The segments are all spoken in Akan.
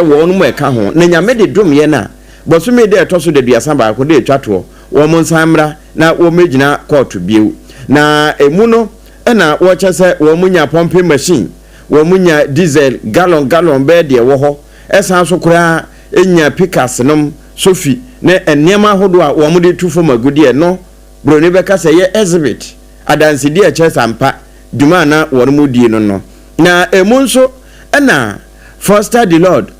won mo eka ho na nyame de dom ye na boso me de to so de duasa ba ko de twato wo mo nsamra na wo megina court biu na emu no na wo chese wo munya pumping machine wo munya diesel gallon be de wo ho esan so kura enya pickers nom sofi na enema hodo a wo mo de tu fo magudie no bro ne be ka se ye exhibit adansi de che sampa duma na wo mo die no na emu nso na Foster the Lord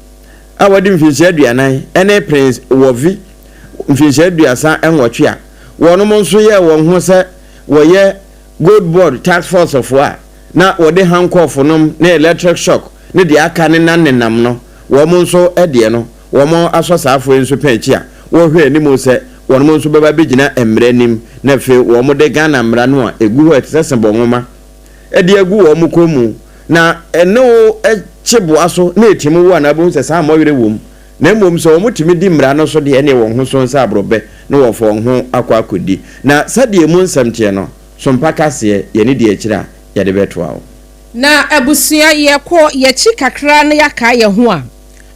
awadi mfinse aduanan ene Prince Wovi mfinse aduasa enwotwe a wono mo nso ye won ho se wo ye gold board task force of war na wo de handcuff nom na electric shock ne de aka ne nanenam no wo mo nso ede no wo mo asosafo nso panchi a wo hwe ni mo se wono mo nso beba begina emre nim na fe wo mo de Ghana mra no a egu ho etese bonwoma ede egu wo mo komu na eno chebo aso na etimu wa na bo se sa moyere wom na mmom so wo mutimi di mra no so de ene won ho so nsa abrobe na wo fo ho akwa akodi na sade mu nsamtie no so mpaka se ye ne de akira ye de beto awo na abusua ye ko ye chi kakra na yaka ye ho a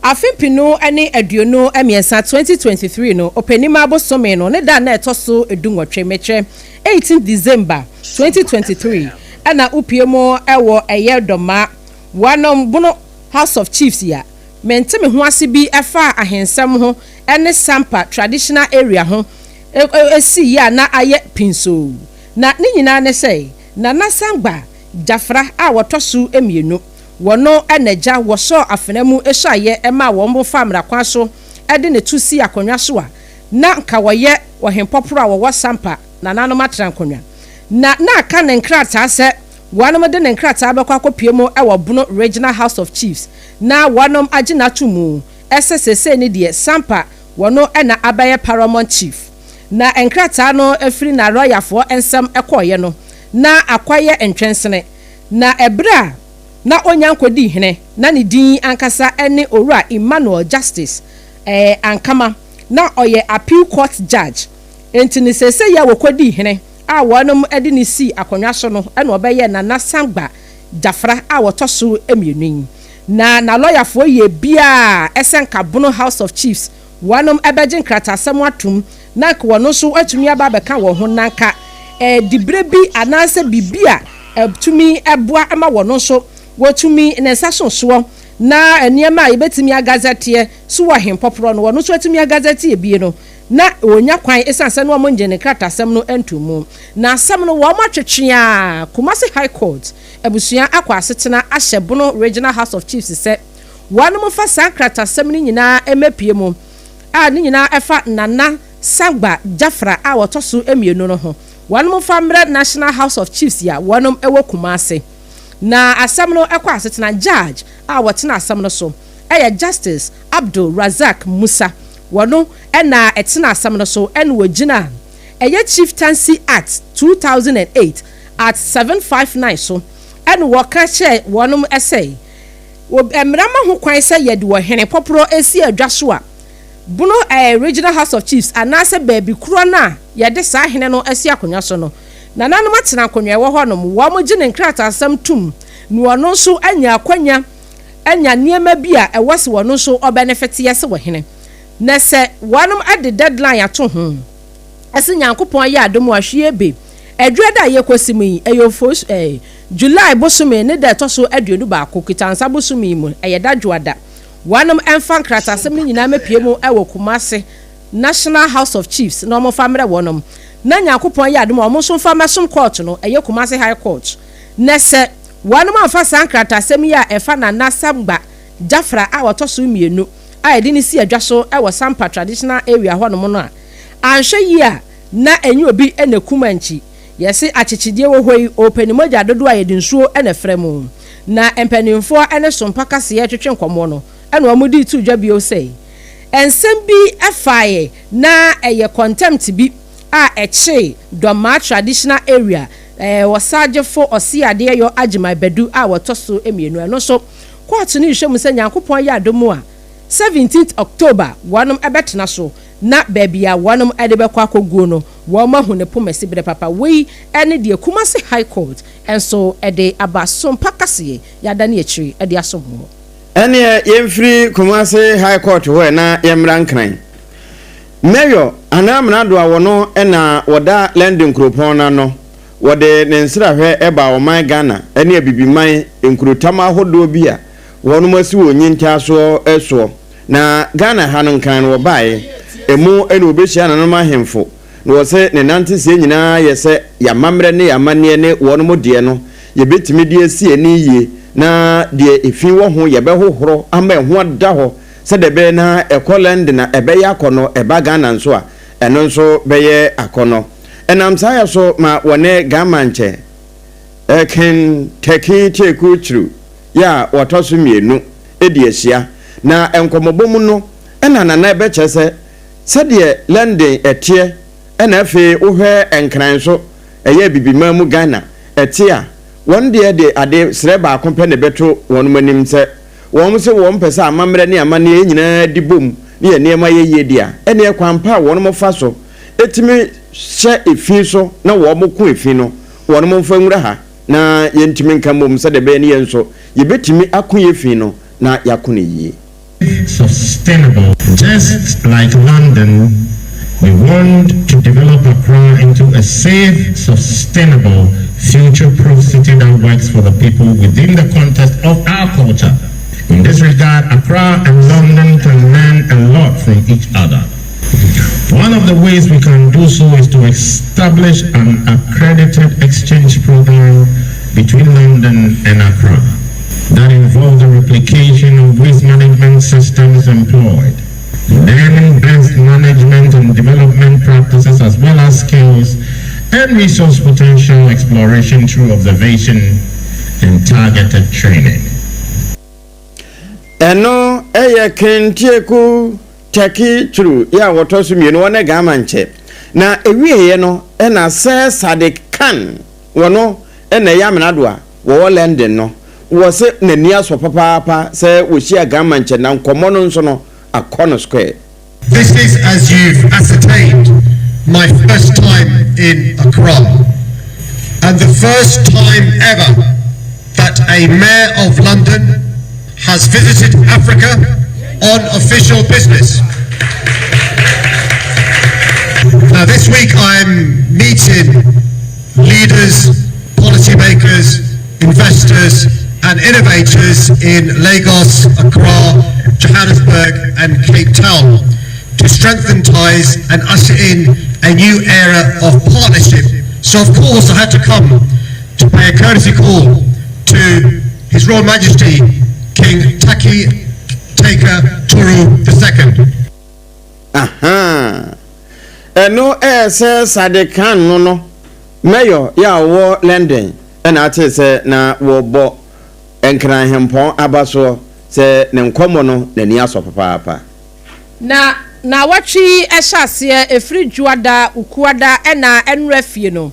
afipino ene aduono amiensa 2023 no openima abosome no ne da na etoso edunwotwe meche 18 December 2023 ana upiemo ewo eyedoma wanom bono House of Chiefs ya menteme ho ase bi efa ahensem ho ene SOMPA traditional area ho esi ya na aye pinso na ne nyina ne sei na nasangba jafra a wotosu emienu wono enaja woso afenamu ehyaye ema wombo famra kwaso ede ne tusi akonwa so a na nka woye wohempoporo a wo SOMPA na nanom atrankonwa na aka ne nkrata se wanom de ne nkrata abekwa kopiemo ewo Bono Regional House of Chiefs na wanom agina tumu SSS ne de SOMPA wono ena abaye Paramount Chief na nkrata no afiri na royafo ensem ekoye no na akwaye entwensene na ebra na onyankodi hene na ne din ankasa ene owura Emmanuel Justice ankama na oye appeal court judge entini sese ya wokodi hene a wonom edi ni si akonwa so no ena obeye na nasangba jafra a wotoso emienu na lawyer fo ye bia esenka Bono House of Chiefs wonom ebeje nkrata asem atum na ko no so atumi aba beka wo ho nanka dibrebi anase bibia tumi eboa ama wono so wotumi nensaso so na eniema ibetimi agazete so wo hempoporo no wono so atumi agazete ebie no na onya kwan esanse no omonje ne krata asem no entumu na asem no wo matwetwea Kumasi High Court abusua akwa asetena ahye Bono Regional House of Chiefs se wonom fa sankrata asem ni nyina emapie mu a ni nyina efa nana sagba jafra a wotoso emienu no ho wonom fa mre National House of Chiefs ya wonom ewo Kumasi na asem no ekwa asetena judge a wotena asem no so eye Justice Abdul Razak Musa wono ena etena asem no so en wogina eye Chieftaincy Act 2008 at 759 so en woka che wonom essay emrama ho kwan se yede wo hene poporo esi adwaso a Bono Regional House of Chiefs anase baby kuro na yede sa hene no esi akonwa so no na nanom atena akonwa wo ho no wo mo gine nkrata asem tum no ono so anya akwanya anya niema bia ewose wono so o benefit yese wo hene na se wonom ade deadline ato ho ese nyankopon ya adomu ahwe be adweda ye kwasimi eyofos July bosume ne da toso aduonu ba ko kitansa bosume mu eyedadwoada wonom enfan nkrata asem ni nyina mapie mu ewo Kumasi National House of Chiefs no mo famre wonom na nyankopon ya adomu omo so fa mesom court no eye Kumasi High Court na se wonom anfa sankrata asem ya efa na nasamba jafra a wotoso mienu a edini si adwaso ewo SOMPA traditional area honom no a anhwe yi a na enyi obi enekumanchi yesi achichidie wo hoi openimoja dodo a yedinsuo ene fremu na empanimfo ene sompa kase ye twetwe nkomo no ene omudi tu dwa bio sei ensem bi afaye na eye contempt bi a eche doma traditional area wasaje fo osiade yo agima bedu a wotoso emienu eno so court ni hwemu se nyankopon ya adomu a 17th October wonom ebetena so na baby a wonom adebekwa koguo no wo mahu ne pomesi bre papa we ene de Kumasi High Court enso ede abasom pakase yada ne akiri ede asomo ene yemfiri Kumasi High Court ho na yemran kran mayor anamna do awono ena woda lending kropon na no wode ne nsira hwe eba o man Ghana ene abibiman enkurutama hodo bi a wono masi wonyintia so eso na Ghana hanon kan wo bae emu ene obehia na no mahemfo na wo se ne nante se nyina yese ya mamre ne ya mane ne wono modie no ye betimi die sie ne yie na die efin wo ho ye be hohoro ama ho ada ho se de be na ekolend na ebe ya kono eba Ghana nso a eno nso be ye akono enam saya so ma wone gamanche eken teki teku chru ya wotoso mienu ediesia na enkomobom no ena na ebe chese se de lending etie ena afi wohwe enkran so eye bibima mu Ghana etia won de ade sreba akompe ne beto won manim se won se won pesa amamre ne amane nyina dibom ne niema ye dia ene kwampa won mo fa so etimi hye efi so na wo mo ku efi no won mo fa nwura ha na yentimi nkamom se de be ne yenso ye betimi akun efi no na yakun yi sustainable. Just like London, we want to develop Accra into a safe, sustainable, future-proof city that works for the people within the context of our culture. In this regard, Accra and London can learn a lot from each other. One of the ways we can do so is to establish an accredited exchange program between London and Accra that involves the replication of waste management systems employed, learning best management and development practices as well as skills and resource potential exploration through observation and targeted training. Eno eye kentieku teki true ya wotosu mienu wone gamanche na ewieye no ena se Sadik Khan wono ena ya menadua wo London no wo se nani aso papa se wo hia gamanche na nkomo no nso no akono square. This is, as you've ascertained, my first time in Accra and the first time ever that a mayor of London has visited Africa on official business. Now this week I'm meeting leaders, policymakers, investors and innovators in Lagos, Accra, Johannesburg and Cape Town to strengthen ties and usher in a new era of partnership. So of course I had to come to pay a courtesy call to His Royal Majesty King Taki Taker Turu II. Aha. Eno se Sadik Khan no mayor ya wo London ena ate se na wo bo enkran hempon abaso se ne nkomo no nani aso papa na wachi ehase efri juada ukuada ena enrafie no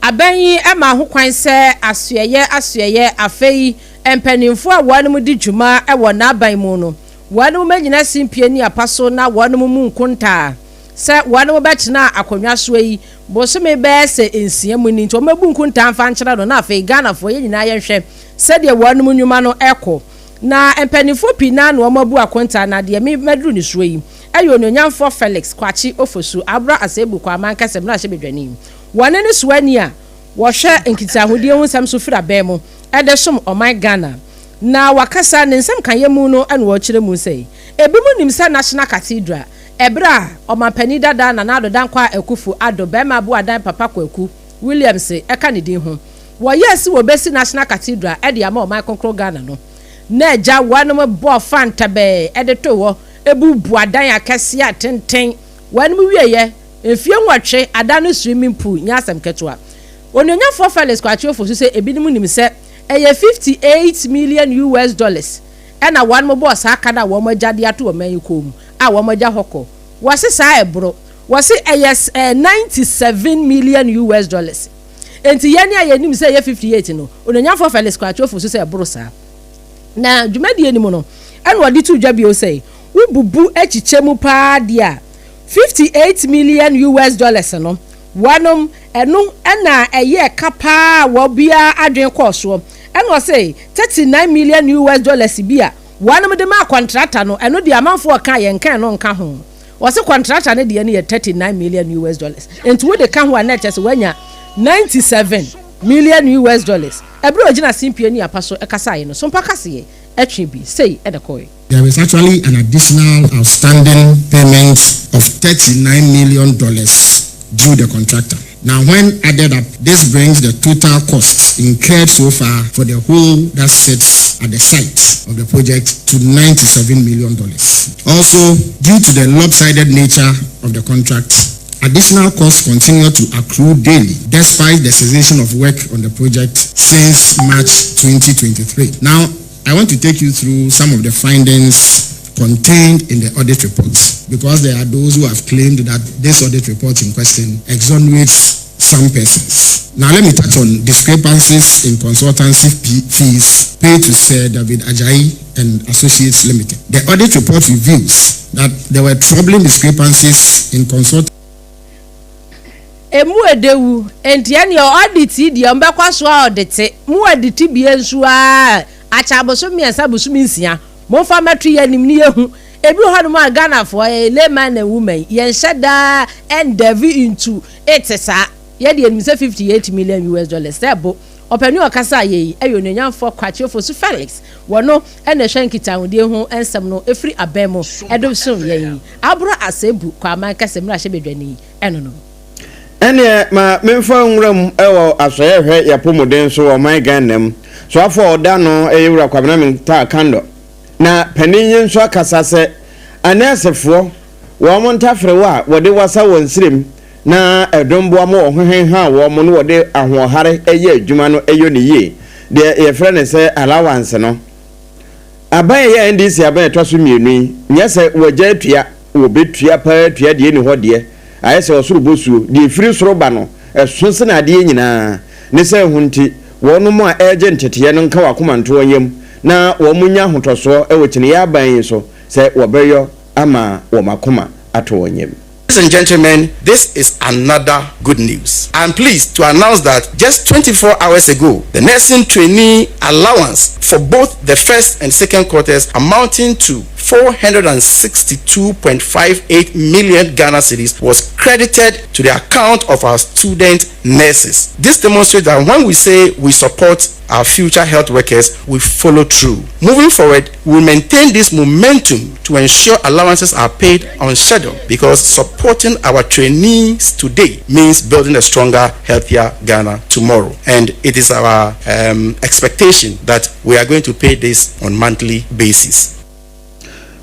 aban ema ho kwan se asoyeye afei empanimfo a wanum di djuma ewo na aban mu no wanum manyina simpie ni apaso na wanum mu nkunta se wanum betena akonwa so yi bosome be se ensia mu ni nto mabu nkunta mfa nkyera no na afei Ghana fo ye nyina yenhwe se de wanum nyuma no eko na empanimfo pina na omabu akonta na de me madru ni so yi ayo nyamfo Felix kwachi ofosu abra asebu kwa mankasem na hyebedwani wane ne soani a wo hwe nkitahodie hu sam so fira ba mu edesom oman Ghana na wakasa ne nsem kan yemu no ene wo kire mu sei ebi mu nimsa National Cathedral ebra omampani dada na nado dankwa ekufu ado bema bu adan papa kwaku Williams eka ne din ho wo yesi wo besi National Cathedral ede ama oman konkro Ghana no na eja wanum bo fanta be ede to wo ebu bu adan akese atenten wanum wieye efie nwatwe adan swimming pool nyasem ketwa ononyafo Felix kwachi ofosu se ebinim nim se eye $58 million ena wanum bo sa aka da wo magade ato wo man yikom a wo magya hoko wase sa ebro wase eye $97 million enti yani ayenim se eye 58 no ononyafo Felix kwachi ofosu se ebro sa na dwumadie ni mu no ena wodi tu dwa bio sei wububu echichemu pa dia $58 million no wanum enu ena eye kapa wo bia adwen koso ena say $39 million bia one of them contractor no and no the amount for car and can on car home was a contractor and the near $39 million and to the can one net as when 97 million $. Every original simple near Paso Ekasai, some Pacassi, HB, say at the coy. There is actually an additional outstanding payment of $39 million due the contractor. Now, when added up, this brings the total costs incurred so far for the whole that sits at the site of the project to $97 million. Also, due to the lopsided nature of the contract, additional costs continue to accrue daily despite the cessation of work on the project since March 2023. Now, I want to take you through some of the findings contained in the audit reports, because there are those who have claimed that this audit report in question exonerates some persons. Now let me touch on discrepancies in consultancy fees paid to Sir David Ajayi and Associates Limited. The audit report reveals that there were troubling discrepancies in consultancy. Emu edewu entiani audit di ambakwa so audit mu audit bi enso a achaboso miensa boso minsia mo fa matri yanim ni ehu ebi ho no Ghana for a layman and woman yen shada and delve into it sa ye de enim say $58 million sebo openu akasa ye eyo nyan for kwachefo su Felix wono ene hwankita hode hu ensem no efri abemo edom so ye abura asebu kwa man kasemra hye bedwani eno no ene ma memfa nwram ewo asoyehwe yapomoden so o my Ghana so afọ oda no eyewura kwabena menta kando na paninyin so akasa se anesefo wo mo ntafre wa wode wasa wonsirem na edombo amo ohwenha wo mo no wode ahohare eye adwuma no eyo ne ye de ye frɛ ne se allowance no aban ye ndisi aban etoso mienu nyese wagya tua wo betua pa tua de ni hode ayese osoro bosuo de firi soro ba no esonse na de nyina ne se hunti wono mo a agent tete no nka wakomanto onyam na wo munya hotoso e wotine ya ban so se wobeyo ama wo makoma ato onyam. Ladies and gentlemen, this is another good news. I'm pleased to announce that just 24 hours ago, the nursing trainee allowance for both the first and second quarters amounting to 462.58 million Ghana cedis was credited to the account of our student nurses. This demonstrates that when we say we support our future health workers, we follow through. Moving forward, we'll maintain this momentum to ensure allowances are paid on schedule, because supporting our trainees today means building a stronger, healthier Ghana tomorrow. And it is our expectation that we are going to pay this on monthly basis.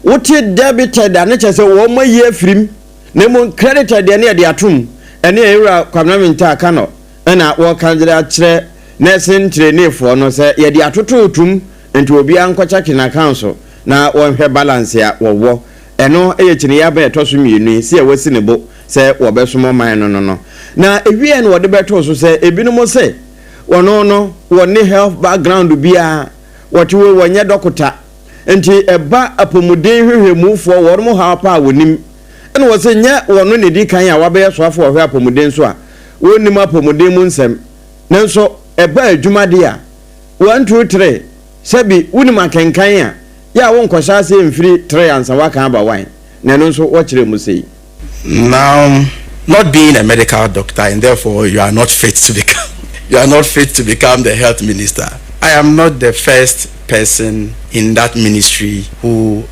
What you debited and it's a woman year film, Nemo credited the near the atum, and near Kwamnaminta Kano, and I walk under that chair. Nursing trainee for no say ye dia tototum enti obi ankocha na council na won hwe balance ya wo eno eyechini ya be toso mienu se wasi ne bo se wo be so man no na ewie ne wo de beto so se ebinom se wono no woni health background bia wote we wonye dokota enti eba apomuden hwehwemufo wo mo ha pa wonim ene wo se nya wono ne di kan ya wa be so afo hwe apomuden so a wonim apomuden mu nsem nanso eba adwuma de a 1 2 3 sabi wunim akenkan a ya won kwasha se mfiri 3 ansa waka aba wan na no so wo kire mu sei. Now, not being a medical doctor, and therefore you are not fit to become the health minister. I am not the first person in that ministry who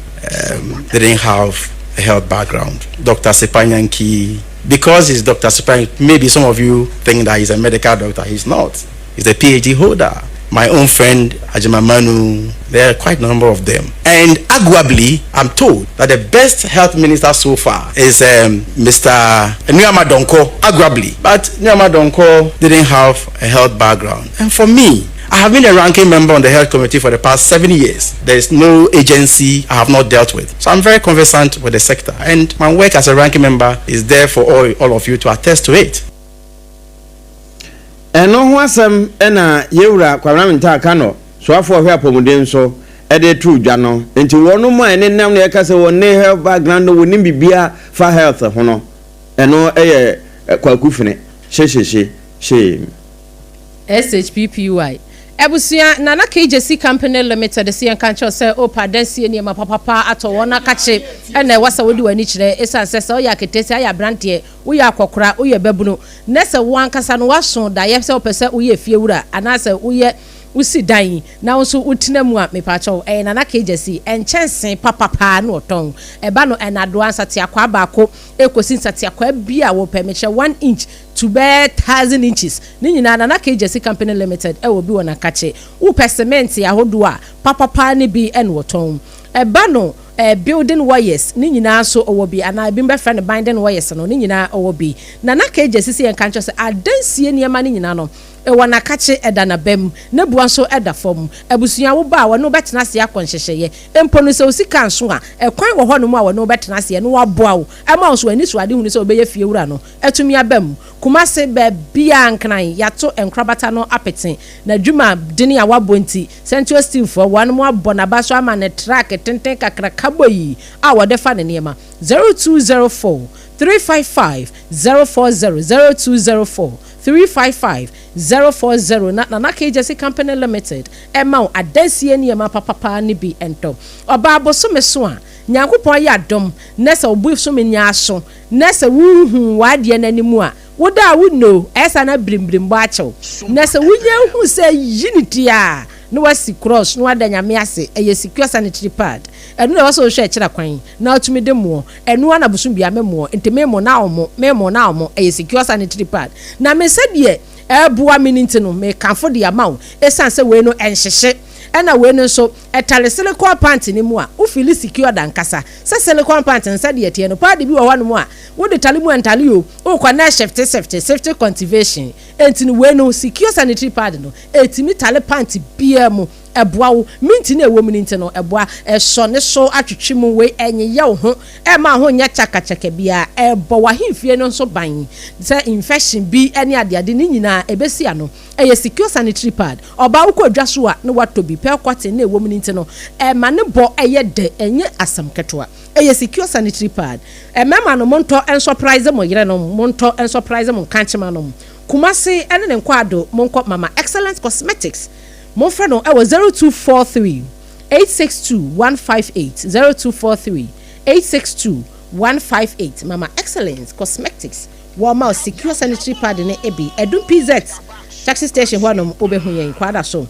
didn't have a health background. Dr. Sepanyanki, because he's Dr. Sepanyanki, maybe some of you think that he's a medical doctor. He's not. He's a PhD holder. My own friend Ajimamanu, there are quite a number of them. And arguably, I'm told that the best health minister so far is Mr. Nyama Donko, arguably. But Nyama Donko didn't have a health background. And for me, I have been a ranking member on the health committee for the past 7 years. There is no agency I have not dealt with. So I'm very conversant with the sector. And my work as a ranking member is there for all of you to attest to it. Eno ho asem na yewura Kwamnaminta Kano so afọ hwe apomuden so ede tu dwa no enti wono mo ene nam na yakase wonne health background woni bibia fa health ho no eno kwakufine she SHPPY Ebusia Nana KJC Company Limited the CN Control say opa densie ni ma papa ato wona kache ena wasa wodi wani kire esan se so ya ketese ya brandie wo ya kokora wo ya babunu na se wan kasa no waso da ye se opese wo ye fie wura ana se wo ye usi dan na nso utina mu a mepacho Nana KJC enchensen papa no oton eba no enado ansate akwa baako ekosi nsate akwa bia wo pemeche 1 inch to be 1,000 inches ni nyina Nana KJC Company Limited e wo bi wona kache wo cement ya hodo a papa ne bi en woton eba no building wires ni nyina so owo bi ana bi mbe friend binding wires no ni nyina owo bi Nana KJC se en kancho se adansie niema ni nyina no wana kache eda na bem na bua so eda fom abusua wo ba wo betena se akonhyehyeye empo no se osika nso a ekwan wo ho no mu a wo betena se no waboa wo ema nso ani so ade hunu se obeye fie wura no etumi abam kuma se be bia nkran yato enkrabata no apeten na dwuma dini a wabonti Central Steel for one mu abɔ na ba so ama ne track tenten kakra kaboyi a wo de fa ne niema 0204 355 040 0204 355-040 Nana KJC Company Limited Emma adansie niema papa ni bi ento oba aboso meso a nyankopon ya dom nesa obu so menya aso nesa wuhu wade nanimu a woda wuno esa na brimbrim bo achew nesa wunye hu se unity a no wasi cross no wada nyame ase eye secure sanitary pad enu na waso hwe kira kwan na otumi de mo enu ana busum bia memo entememo na omo eye secure sanitary pad na me sedie ebua minute no me kanfo de amaw esanse we no enhyehye ena we no so etale silicone pant ni mu a u feel secure dan kasa se silicone pant nsa de etie no pad bi wo hɔ no mu a wo de tale mu entale o kwa na safety cultivation enti we no secure sanitary pad no etimi tale pant bia mu eboa wo minti na ewo minti no eboa so ne so atwetwe mu we enye ye wo ho e ma ho nya chaka bia ebo wa himfie no so ban say infection bi ene ade ni nyina ebesi ano eye secure sanitary pad oba wo ko dwa so a ne wato bi pe kwate na ewo minti no ma ne bo eye de enye asam ketwa eye secure sanitary pad mema no monto en surprise mo yire no monto en surprise mo kanchema no kumase ene ne nkwado monko mama excellent cosmetics mon frère no 0243 862 158 0243 862 158 mama excellence cosmetics warm secure sanitary pad ne ebi edun PZ taxi station ho no obehu yen kwada so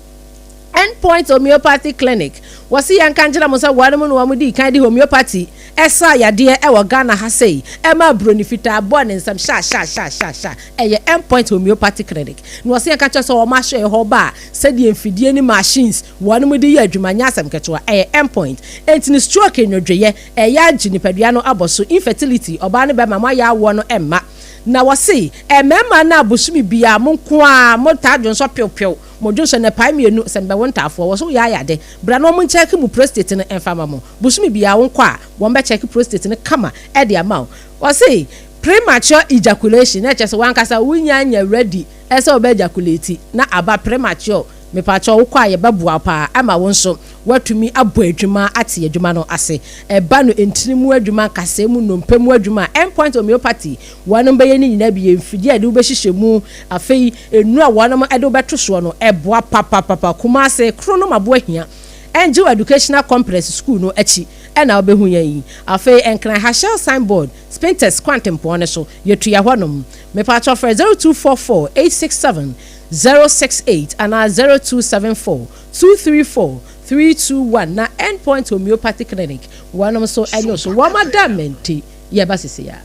Endpoint homeopathy clinic wasi yankanjira mo sa wanum no wamudi kan di homeopathy esa yade e wo Ghana ha sei e ma bronifita abo ne nsam sha eye Endpoint homeopathy clinic no wasi yankanjira so wo ma hwe ho ba sedi emfidie ni machines wanum di ya adwuma nya asem keto eye Endpoint entini stroke enwodweye ya aginipadua no aboso infertility oba ne be mama ya awo no emma na wasi emema na abosumi bia mo nko a mo ta dwonso pew modunso na pai mienu sembe wonta afo wo so ya yade bra no mo check mu prostate ne enfama mo busumi bia won kwa won be check prostate ne kama e de ama wasi premature ejaculation na chese wan kasa wunya nya ready e se obe ejaculate na aba premature me pa cho wo kwa ye babua pa ama won so watumi abo adwuma ate adwuma no ase eba no entinimu adwuma kasemu no mpemu adwuma Endpoint homeopathy wanom be ye ni nyina bi emfidi ade wo be hyehyemu afei enu a wanom ade wo beto so no eboa papa kuma ase krono mabo ahia Angel Educational Complex School no achi ena obehu yan yi afei enkran hashel signboard Spinters Quantum pone so yetua hwanom me pa cho 0244 867 068 and 0274 234 321 na Endpoint homeopathy clinic wanom so enyo so wa madamenti ye basisi ya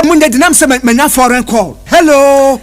munde dinam se manya foreign call hello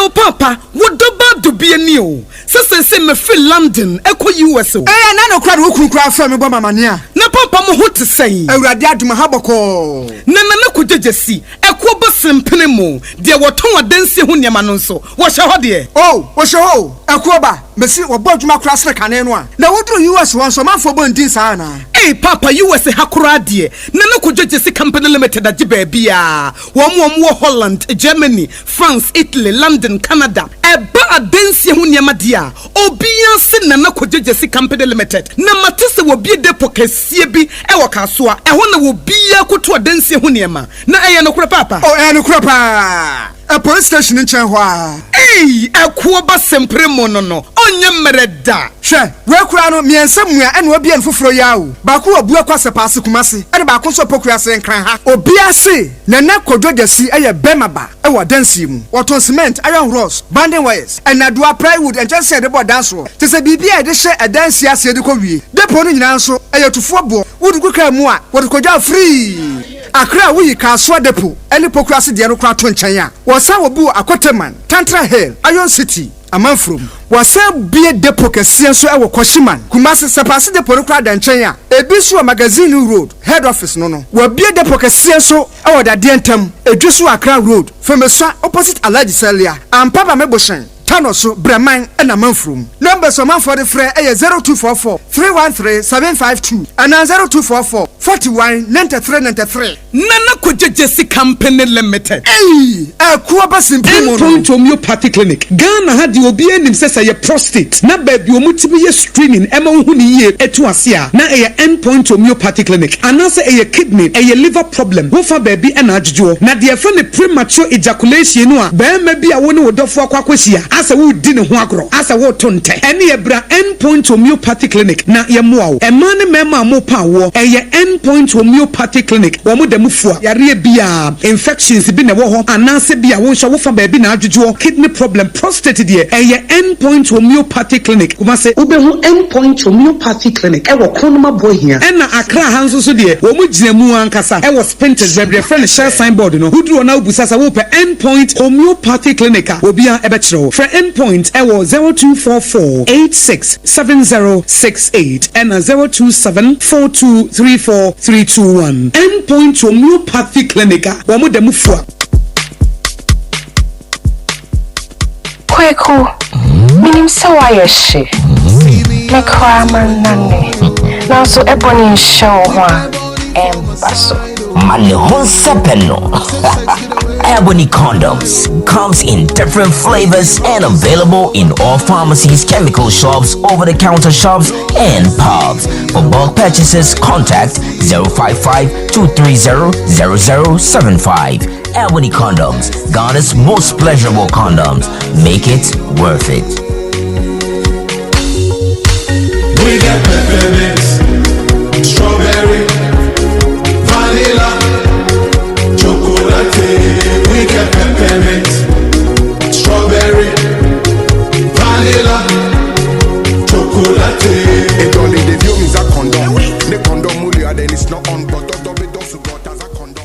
papa what do be any o se me feel London eko US o na no kra wo kunkura fa me gba mamania na papa mo ho te sei awurade aduma haboko na ko jejesi eko bo sempene mo de woton adansi ho niam no nso wo hye ho de wo hye ho eko ba mesi wo bo aduma kra sre kane no a na woduru US won so manfo bo ndin sa na papa US hakura de na ko jejesi company limited agi ba bia wo Holland Germany France Italy London Canada eba adansi ho niam dia obia se na ko jejesi company limited na matese wo bi depo kasie bi e wo kasoa e ho na wo bia koto adansi ho niam na eye no kura papa no kura pa a police station in Chenhua. Hey, a kuoba sempre monono. Onye mereda. She, where Kurano, me and somewhere and will be in Fufroyao. Baku of Buakwasa Passi Kumasi, and Bakuso Pokrasa and Kranha. Obiasi, Nana Kodoja see a Bemaba, our dancing, or ton cement, iron rods, banding wires, and Nadua plywood and just said about dance roll. Tis a BB, they share a dance yes, the Kobi. The pony in answer, a to football, would go more, what could you free? Akra we ka so depo any pokrasi de no kra to nchen wasa wobu akoteman Tantra Hill Iron City amanfrom wasa bie depo kese so e wo Koshiman Kumasi sepase depo no kra da nchen ebi so magazine road head office no wa bie depo kese so e wo da de ntam edwiso Akra road femeswa opposite Alhaji Salia ampaba meboshen Tanoso Breman and Amanfrum. Numbers of man for the fray 0244 313 752 and 0244 41 93 93. Nana Kujesi Company Limited. Hey, a Kuaba Endpoint Homeopathy Clinic. Ghana had the Obian himself a prostate. Na baby omutibi screening Emma Huni etuasia. Na a Endpoint Homeopathy Clinic. Anasa a kidney, a liver problem. Wofa baby and ajujo. Na the friend premature ejaculation no. Be maybe a one would offer kwakwisia. Asa wo di ne ho agro asa wo tonte ene ebra Endpoint Homeopathy Clinic na ye moawo e man ne mema mo pa wo eye Endpoint Homeopathy Clinic wo mo dem fua yare bia infections bi ne wo ho anase bia wo hwa wo fa ba bi na adwodwo kidney problem prostate de eye Endpoint Homeopathy Clinic kuma se ubehu Endpoint Homeopathy Clinic e wo konoma boy hia ena Akra hanso so de wo mo gina mu ankasa e wo Spintex bebre friend share signboard no huduro na ubusasa wo pe Endpoint Homeopathy Clinic obia e be kire for Endpoint ewo 0244 867068 and 0274234321 Endpoint Homeopathy Clinic womo dem fua Kweku minim sawaye she me kwa manane na so eboni show ho embaso Mane Honsepeno. Ebony Condoms comes in different flavors and available in all pharmacies, chemical shops, over-the-counter shops, and pubs. For bulk purchases, contact 055-230-0075. Ebony Condoms, Ghana's most pleasurable condoms. Make it worth it. We got peppermint, strawberry, vanilla, chocolate. We got peppermint, strawberry, vanilla, chocolate. It only the view is a condom. The condom mulia then it's not on, but double support as a condom.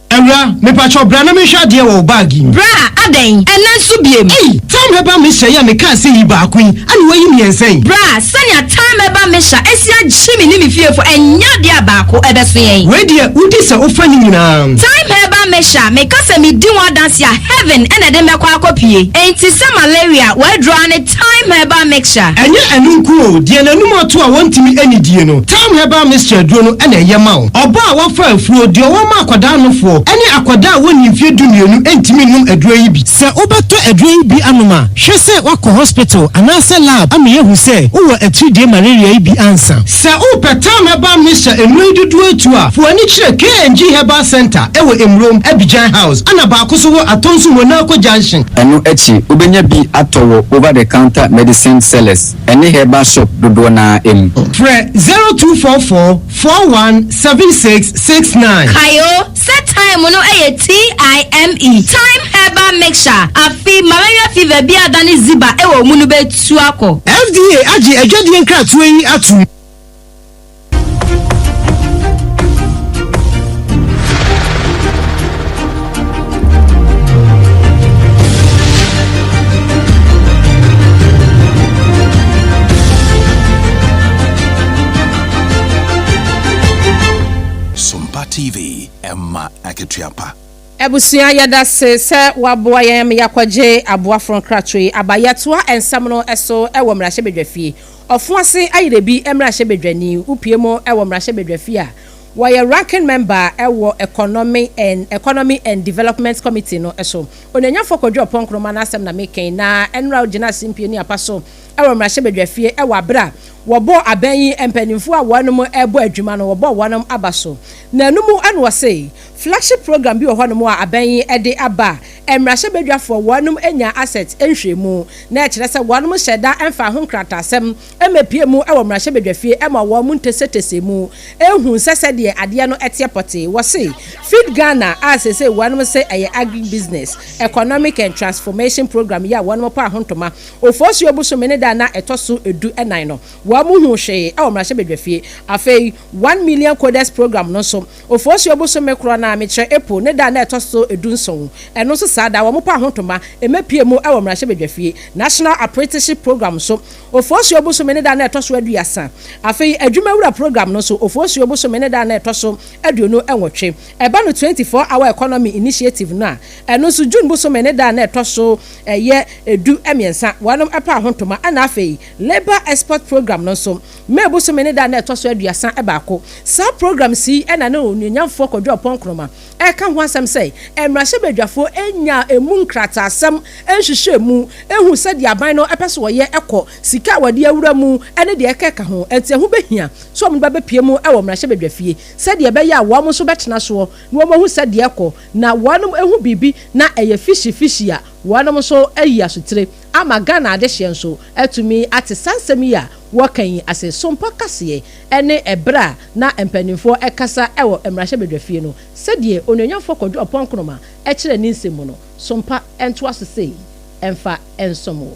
Ewra, me pacho bra na me hwa de wo bagi. Bra, aden, enen so biem. Hey, time heba me hye ya me ka se yi ba akun. Ani wayi mi ensen. Bra, sanya time heba me hya esia jimi ni me fiefo enya de abako ebeso yen. We de udi se ofa ni nyina. Time heba me hya me ka se me di wa dance ya heaven ene de me kwa akopie. Enti se malaria we draw ne time heba mixture. Enye enunku o, de nanum oto a wontimi ani die no. Time heba mixture duro no ene ye ma wo. Oba a wafa afuo de wo ma akwada no fo. Ene akwada woni mfie dumienu entimi num aduro yi bi. Se obeto aduro yi bi anoma, hwe se wako hospital anase lab ame yehu se wo atudie malaria yi bi ansa. Se o petam heba mixture enu dudu etu a, fo ani kire KNG Herbal Center ewo Emrom Abidjan House ana ba akoso wo atonso Monaco Junction. Enu echi obenya bi atowo over the counter medicine sellers. Ene herbal shop dodo na em. Fre 0244 417669. Kayo set time no time herbal mixture afi malaria fever bi adani ziba ewo munu betu akọ. FDA agi ejodi nkratu yi atu. SOMPA TV Emma Aketiapa. Ebusia yada se waboa yem yakwaje aboa from kratwe abayatoa ensam no eso ewo mrahye bedwafie ofuase ayirebi emrahye bedwani upiemo ewo mrahye bedwafie a why ranking member ewo economy and development committee no eso onenya fokodwo ponkroma na asem na meken na enra ogina simpie ni apaso ewo mrahye bedwafie ewo abra wobo aban yi empanimfu a wonom ebo adwuma no wobo wonom abaso na numu anu wase flagship program bi wo hɔ no mo a aban ede aba emrahye bedwafo wɔnom enya asset enhwemu na ɛkyerɛ sɛ wɔnom hyɛda ɛmfa ho nkratasɛm emepie mu ɛwɔ mrahye bedwafie ɛma wɔn mu ntesetese mu ehu sɛsɛ de adeɛ no ɛte pɔte wɔ se feed Ghana asese wɔnom sɛ ɛyɛ agri business economic and transformation program ya wɔnom pa ahontoma ofosu obuso mene da na ɛtɔso edu ɛnan no wɔn mu hu hwee ɛwɔ mrahye bedwafie afei 1 million coders program no so ofosu obuso mekro na mekyerɛ epo ne da na ɛtɔso edu nson ɛno so sada wɔn pa ahontoma emepie mu ɛwɔ mrahye bedwafie national apprenticeship program so ofosu obuso mene da na ɛtɔso aduasa afei adwumawura program no so ofosu obuso mene da na ɛtɔso aduonu ɛnwɔtwe ɛba no 24-hour economy initiative na ɛno so June buso mene da na ɛtɔso ɛyɛ edu emiensa wɔnom ɛpa ahontoma ana afei labor export program no so me buso mene da na ɛtɔso aduasa ɛbaako sa program si ɛna ne onunyamfo kɔdwo pɔnkroma ɛka ho asɛm sɛ emrahye bedwafo enya emu nkrata asɛm enhwehwɛ mu ehu sɛ de aban no ɛpɛso wɔyɛ ɛkɔ sika wɔde awura mu ɛne de ɛkeka ho ɛnte ho behia so ɔmo ba bepie mu ɛwɔ mrahye bedwafie sɛ de ɛbɛyɛ a wɔn so bɛtena so na wɔn ho sɛ de ɛkɔ na wɔn ehu bibi na ɛyɛ fishi a wɔn so ayi asotire ama Ghana adehye nso atumi ate sansɛm yi a wɔkan ase sompa kaseɛ ɛne ɛbra na mpanimfoɔ ɛkasa ɛwɔ mrahye bedwafie no sɛdeɛ ononyamfo kɔdwo ɔpɔnkroma ɛkyerɛ ne nsɛm no sompa ɛntoa so sei ɛmfa ɛnsomo.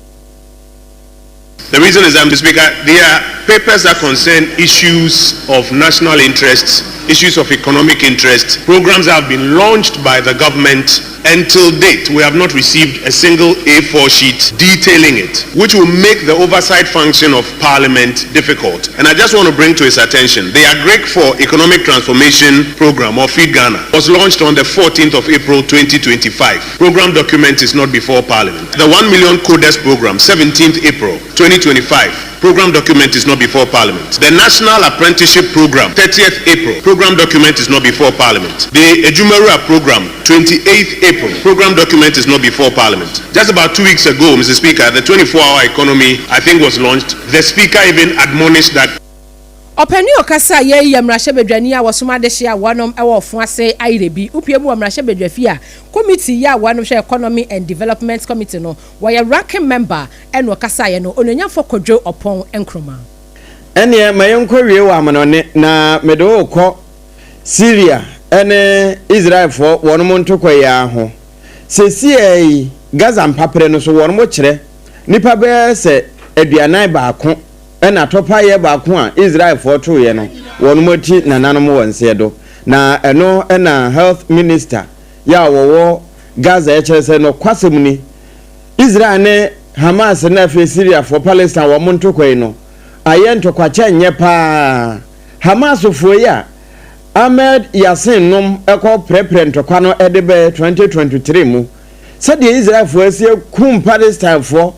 The reason is, Mr. Speaker, there are papers that concern issues of national interest, issues of economic interest. Programs have been launched by the government. Until date, we have not received a single A4 sheet detailing it, which will make the oversight function of Parliament difficult. And I just want to bring to his attention, the Agric for Economic Transformation Program, or Feed Ghana, was launched on the 14th of April 2025. Program document is not before Parliament. The 1 million coders program, 17th April 2025. Program document is not before Parliament. The National Apprenticeship Program, 30th April. Program document is not before Parliament. The Ejumera Program, 28th April. Program document is not before Parliament. Just about 2 weeks ago, Mr. Speaker, the 24-hour economy, I think, was launched. The Speaker even admonished that Openi okasa ye mrahye bedwani a wosoma de hye a wonom ewo ofo ase airebi upiemu mrahye bedwafi a committee ya wonom hye economy and development committee no wo ranking member eno okasa ye no ononyamfo kodwo opon enkroma ene mayenkowie wa amanone na medo okọ Syria ene Israel fo wonom ntokoya ho sesi Gaza mpapre no so wonom kire nipa be se aduanan baako ena topa ye baako a Israel for to ye no wonumoti nananom wonse do na eno ena health minister ya wowo Gaza echese no kwasem ni Israel ne Hamas na fe Syria for Palestine wo montokoi no ayento kwacha nye pa Hamas fo ya Ahmed Yasin nom eko prepare ntokwa no edebe 2023 mu se de Israel fo asie kum Palestine fo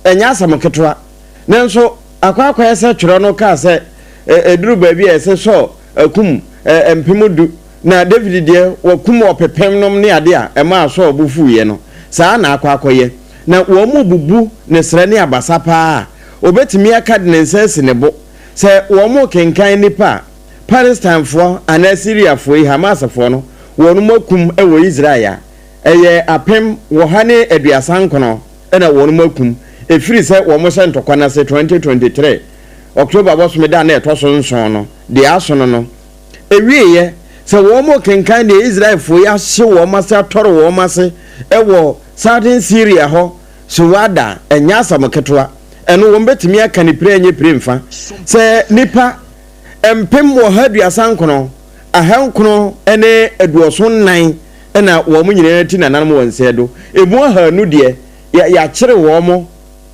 enya asamketwa nenso akwa ese twero no ka se eduru baabi ese so akum empemudu na David de wakum opepem nom ne ade a ema so obufu ye no saa na akwakoye na wo mu bubu ne sre ne abasa pa obetimi aka de nsense ne bo se wo mu kenkan nipa Palestine fo ana Syria fo Hamas fo no wonu makum ewo Israel eye apem wo hane aduasan kono ena wonu makum efiri se wo mo sento kwana se 2023 October was me da na etoso nson no de asono no ewieye se wo mo kenkan de Israel fo ya hye wo mase atoro wo mase ewo southern Syria ho so wada enya asamketwa eno wo betimi aka ni pre enye pre mfa se nipa empem wo haduasan kono ahankono ene eduoso nan ena wo mo nyina ti nanam wonse do ebu ahanu de ya kire wo mo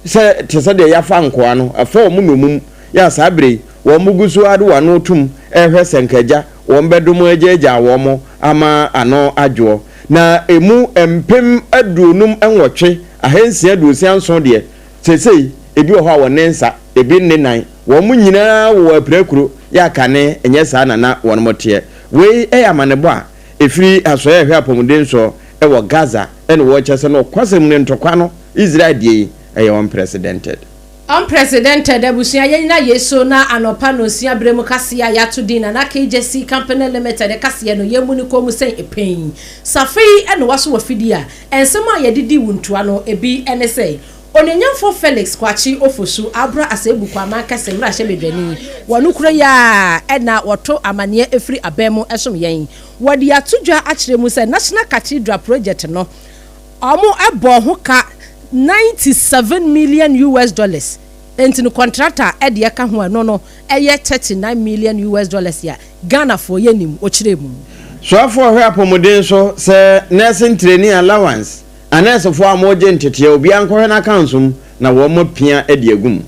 se tese de ya fa nkoa no afa wo nomum ya sabre wo mugusu ade wa no tum ehwe senkaja wo mbedom ajeja wo mo ama ano adwo na emu empem aduonum enwotwe ahensia aduosia nson de sesei ebi wo ha wo nensa ebi ne nan wo mu nyina wo aprekuro ya kane enye saa na wo no mote we amanebo a efiri asoye ehwe apomuden so ewo Gaza ene wo chese no kwasem ne ntokwa no Israel die unprecedented. Unprecedented ebusia yenya yeso na anopa no sia bremu kasia ya to din na KJC Company Limited kasia no yemu ni komu sen epen safei eno waso wafidia ensema yedidi wuntua no ebi NSA onyenyamfo Felix Kwachi ofosu abra asebu kwa maka semra hyebedwani wanukura ya ena woto amane efri abemu esom yen wodi atudwa akire mu se National Cathedral Project no omo ebo ho ka $97 million enti no contractor ede ya ka ho ano eye $39 million ya Ghana for yenim ochire mu so afọ hwe apomuden so se nursing trainee allowance anese fo amoje ntete obi ankohwe na council na wo mapia ede agum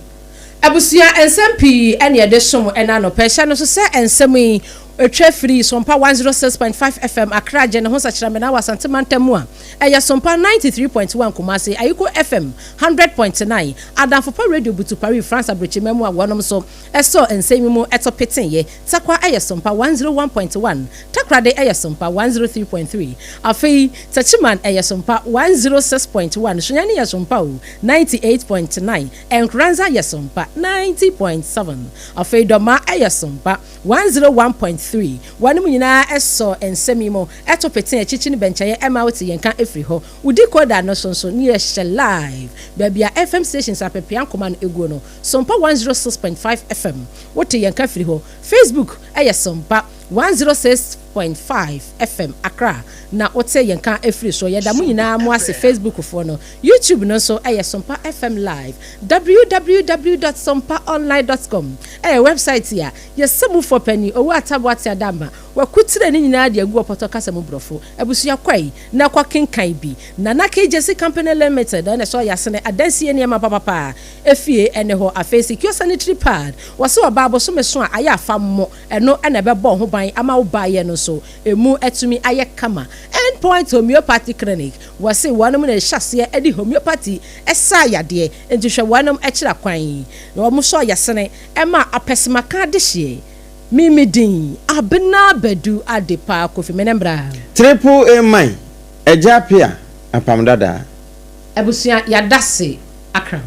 abusia ensempi ene ede som ena no pesha no so se ensemi etwa free SOMPA 106.5 FM Accra Jene ho sachirame na wasante mantamu a eya SOMPA 93.1 Kumasi Ayuko FM 100.9 Adamfopa Radio Butu Paris France Abrochimemu a wonom so eso ensemi mu eto peten ye takwa eya SOMPA 101.1 takrade eya SOMPA 103.3 afei tachiman eya SOMPA 106.1 shunyani ya SOMPA 98.9 enkranza ya SOMPA 90.7 afei doma eya SOMPA 101.3 wanu nyina eso ensemi mo eto peten echichi ni benchaye MOT yenka efri ho udi koda no sonso ni ye live babia FM stations apepia nkoma no egu no SOMPA 106.5 FM wote yenka efri ho Facebook eye SOMPA 106.5 FM Accra na wote yenka efri so yeda mu nyina mo ase Facebook fo no YouTube no so eye SOMPA FM live www.sompaonline.com website ya yesamu for penny owo atabo atiadamba wakutire ni nyina de agu opoto kasa mu brofo abusia kwai na kwa kenkan bi na KJC Company Limited na so yasene adansie ne ma papa efie ene ho afa secure sanitary pad wase obabo so meso a aya afammo eno ena bebo ho ban ama wo baye no so emu etumi aye kama endpoint homeopathy clinic wase wanum na hyase edi homeopathy esa yade entihwe wanum ekira kwan na wo so yasene ema apesima ka de hye Mimidin ABENA ADEPA KWOFIE menembra triple A mine ejapia apam dada ebusia yadase Accra